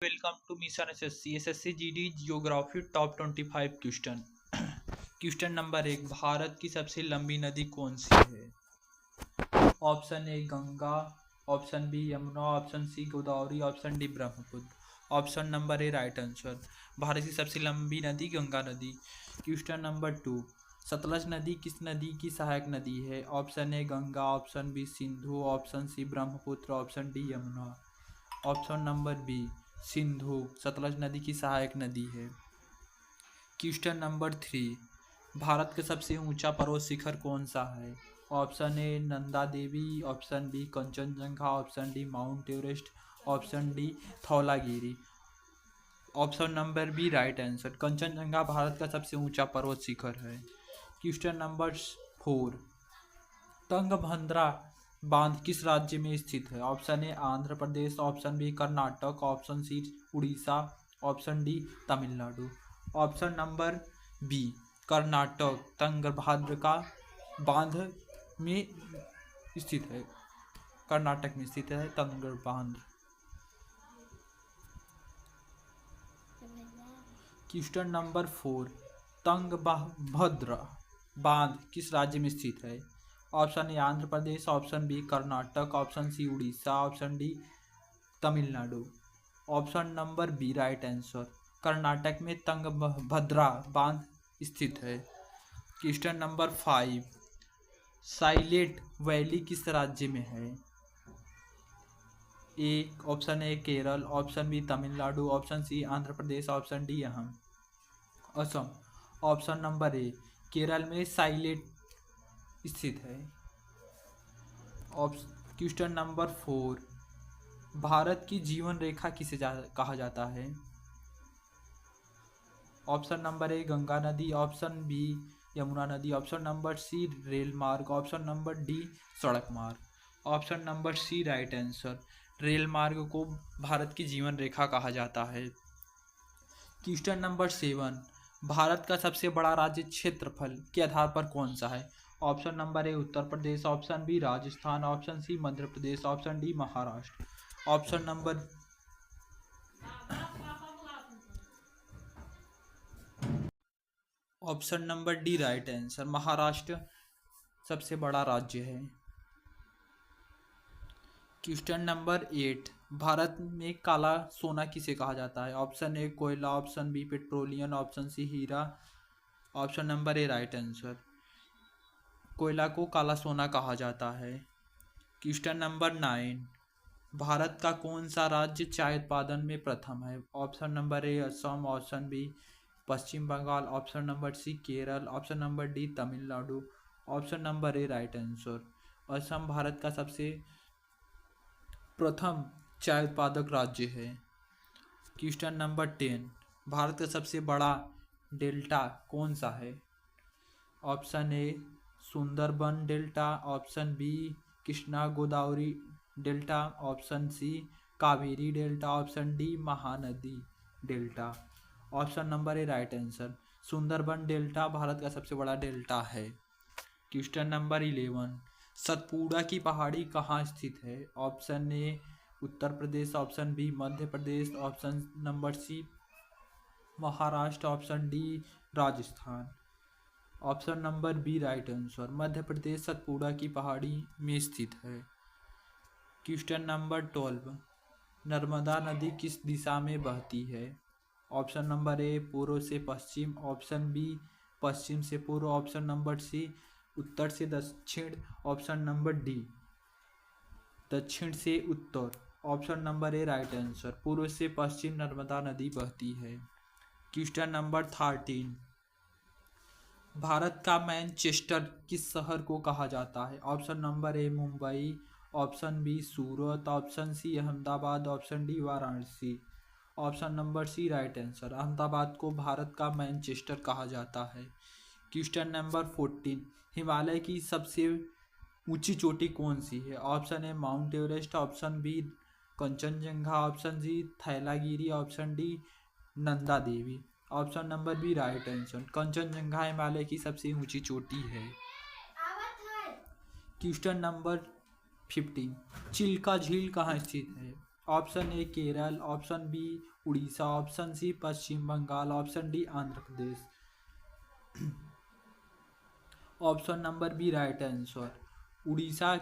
Welcome to Mission SSC GD Geography Top 25 question. Question number 1, Bharat की सबसे लंबी नदी कौन सी है? Option A Ganga, option B Yamuna, option C Godavari, option D Brahmaputra. Option number A right answer. Bharat की सबसे लंबी नदी गंगा नदी। क्वेश्चन नंबर 2, सतलज नदी किस नदी की सहायक नदी है? Option A Ganga, option B Sindhu, option C Brahmaputra, option D Yamuna. Option number B Sindhu Sutlej नदी की सहायक नदी है। क्वेश्चन नंबर 3, भारत का सबसे ऊंचा पर्वत शिखर कौन सा है? Option A Nanda Devi, option B Kanchenjunga, option D Mount Everest, option D Dhaulagiri. Option number B right answer. Kanchenjunga Bharat का सबसे ऊंचा पर्वत शिखर है। क्वेश्चन नंबर 4, तुंगभद्रा बांध किस राज्य में स्थित है? Option A Andhra Pradesh, option B Karnataka, option C Orissa, option D Tamil Nadu. Option number B Karnataka Tungabhadra बांध में स्थित है। कर्नाटक में स्थित है तुंगभद्रा। क्वेश्चन नंबर 4, तुंगभद्रा बांध किस राज्य में स्थित है? Option A Andhra Pradesh, option B Karnataka, option C Orissa, option D Tamil Nadu. Option number B right answer. Karnataka में तुंगभद्रा बांध स्थित है। क्वेश्चन नंबर 5, साइलेंट वैली किस राज्य में है? Option A Kerala, option B Tamil Nadu, option C Andhra Pradesh, option D Assam. Option number A Kerala में साइलेंट स्थित है। क्वेश्चन नंबर 4, भारत की जीवन रेखा किसे कहा जाता है? ऑप्शन नंबर ए गंगा नदी, ऑप्शन बी यमुना नदी, ऑप्शन नंबर सी रेल मार्ग, ऑप्शन नंबर डी सड़क मार्ग। Option number C right answer. Rail मार्ग को भारत की जीवन रेखा कहा जाता है। क्वेश्चन नंबर 7, भारत का सबसे बड़ा राज्य क्षेत्रफल के आधार पर कौन सा है? Option number A Uttar Pradesh, option B Rajasthan, option C Madhya Pradesh, option D Maharashtra. Option number D right answer. Maharashtra सबसे बड़ा राज्य है। क्वेश्चन नंबर 8, भारत में काला सोना किसे कहा जाता है? ऑप्शन ए कोयला, option B petroleum, option C हीरा, option number A right answer. कोयला को काला सोना कहा जाता है। क्वेश्चन नंबर 9, भारत का कौन सा राज्य चाय उत्पादन में प्रथम है? Option number A Assam, option B Paschim Bangal, option number C Kerala, option number D Tamil Nadu, option number A right answer. Assam Bharat का सबसे प्रथम चाय उत्पादक राज्य है। क्वेश्चन नंबर 10, भारत का सबसे बड़ा डेल्टा कौन सा है? Option A Sundarban delta, option B Krishna Godavari delta, option C Kaveri delta, option D Mahanadi delta. Option number A right answer. Sundarban delta Bharat का सबसे बड़ा डेल्टा है। क्वेश्चन नंबर 11, सतपुड़ा की पहाड़ी कहाँ स्थित है? Option A Uttar Pradesh, option B Madhya Pradesh, option number C Maharashtra, option D Rajasthan. Option number B right answer. Madhya Pradesh Satpura की पहाड़ी में स्थित है। क्वेश्चन नंबर 12, नर्मदा नदी किस दिशा में बहती है? ऑप्शन नंबर ए पूर्व से पश्चिम, ऑप्शन बी पश्चिम से पूर्व, ऑप्शन नंबर सी उत्तर से दक्षिण, ऑप्शन नंबर डी दक्षिण से उत्तर। Option number A right answer. पूर्व से पश्चिम नर्मदा नदी बहती है। क्वेश्चन नंबर 13, भारत का मैनचेस्टर किस शहर को कहा जाता है? Option number A Mumbai, option B Surat, option C Ahmedabad, option D Varanasi. Option number C right answer. Ahmedabad को भारत का मैनचेस्टर कहा जाता है। क्वेश्चन नंबर 14, हिमालय की सबसे ऊंची चोटी कौन सी है? Option A mount Everest, option B Kanchenjunga, option C Dhaulagiri, option D Nanda Devi. Option number B right answer. Kanchenjunga Himalaya की सबसे ऊंची चोटी है। क्वेश्चन नंबर 15, चिल्का झील कहाँ स्थित है? Option A Kerala, option B Orissa, option C Paschim Bangal, option D Andhra Pradesh. Option number B right answer. Orissa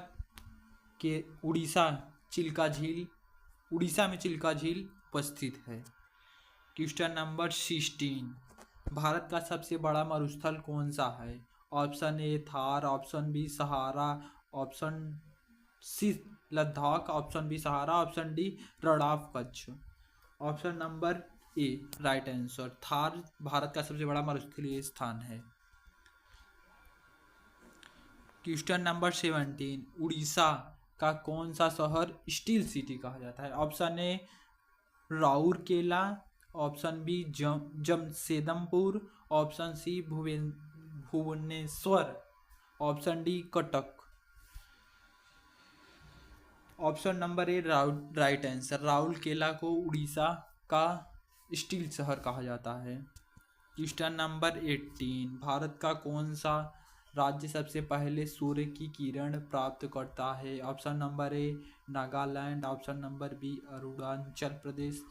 Orissa में चिल्का झील उपस्थित है। क्वेश्चन नंबर 16, भारत का सबसे बड़ा मरुस्थल कौन सा है? Option A Thar, option B Sahara, option C Ladakh, option B Sahara, option D Ladakh Kutch. Option number A right answer, Thar Bharat का सबसे बड़ा मरुस्थलीय स्थान है। क्वेश्चन नंबर 17, उड़ीसा का कौन सा शहर स्टील सिटी कहा जाता है? Option A Rourkela, option B Jamshedpur, option C Bhubaneswar, option D Cuttack. Option number A right answer, Rourkela को उड़ीसा का स्टील शहर कहा जाता है। क्वेश्चन नंबर 18, भारत का कौन सा राज्य सबसे पहले सूर्य की किरण प्राप्त करता है? Option number A Nagaland, option number B Arunachal Pradesh,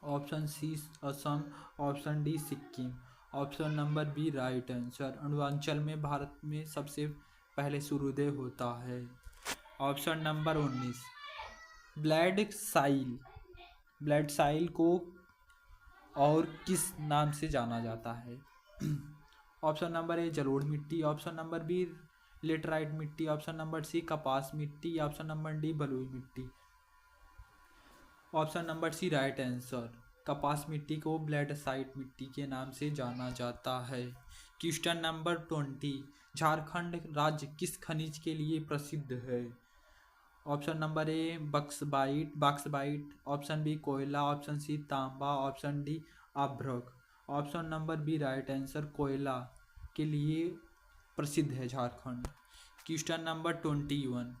option C Assam, option D Sikkim. Option number B right answer, Arunachal में भारत में सबसे पहले सूर्योदय होता है। ऑप्शन नंबर 19, ब्लड साइल को और किस नाम से जाना जाता है? ऑप्शन नंबर ए जलोढ़ मिट्टी, ऑप्शन नंबर बी लेटराइट मिट्टी, ऑप्शन नंबर सी कपास मिट्टी, ऑप्शन नंबर डी बलुई मिट्टी। Option number C right answer, कपास मिट्टी को ब्लैडसाइट मिट्टी के नाम से जाना जाता है। क्वेश्चन नंबर 20, झारखंड राज्य किस खनिज के लिए प्रसिद्ध है? Option number A bauxite, option B कोयला, ऑप्शन सी तांबा, ऑप्शन डी अभ्रक। Option number B right answer, कोयला के लिए प्रसिद्ध है झारखंड। क्वेश्चन नंबर 21,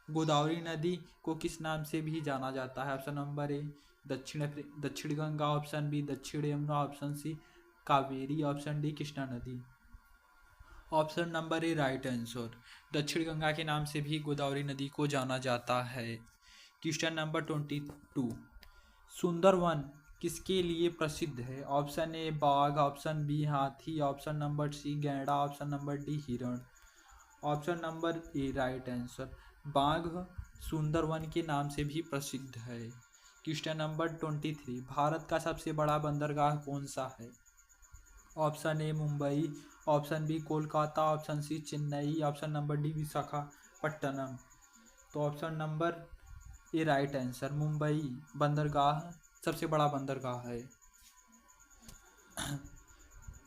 गोदावरी नदी को किस नाम से भी जाना जाता है? ऑप्शन नंबर ए दक्षिण Ganga, option B Dakshin Yamuna, option C Kaveri, option D Krishna नदी। Option number A right answer, Dakshin Ganga के नाम से भी गोदावरी नदी को जाना जाता है। क्वेश्चन नंबर 22, सुंदरवन किसके लिए प्रसिद्ध है? ऑप्शन ए बाघ, ऑप्शन बी हाथी, ऑप्शन नंबर सी गैंडा, ऑप्शन नंबर डी हिरण। Option number A right answer, बाघ सुंदरवन के नाम से भी प्रसिद्ध है। क्वेश्चन नंबर 23, भारत का सबसे बड़ा बंदरगाह कौन सा है? Option A Mumbai, option B Kolkata, option C Chennai, option number D Visakhapatnam. तो option number A right answer, Mumbai बंदरगाह सबसे बड़ा बंदरगाह है।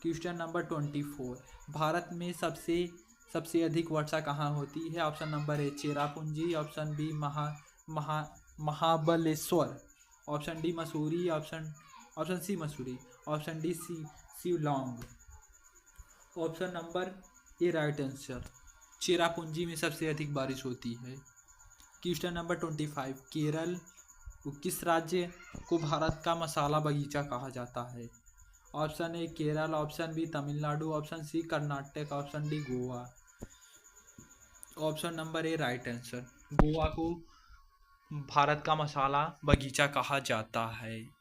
क्वेश्चन नंबर 24, भारत में सबसे अधिक वर्षा कहाँ होती है? Option number A Cherrapunji, option B Mahabaleshwar, option D Mussoorie, option C Mussoorie, option D Shillong. Option number A right answer, Cherrapunji में सबसे अधिक बारिश होती है। क्वेश्चन नंबर 25, केरल किस राज्य को भारत का मसाला बगीचा कहा जाता है? Option A Kerala, option B Tamil Nadu, option C Karnataka, option D Goa. Option number A right answer, Goa को भारत का मसाला बगीचा कहा जाता है।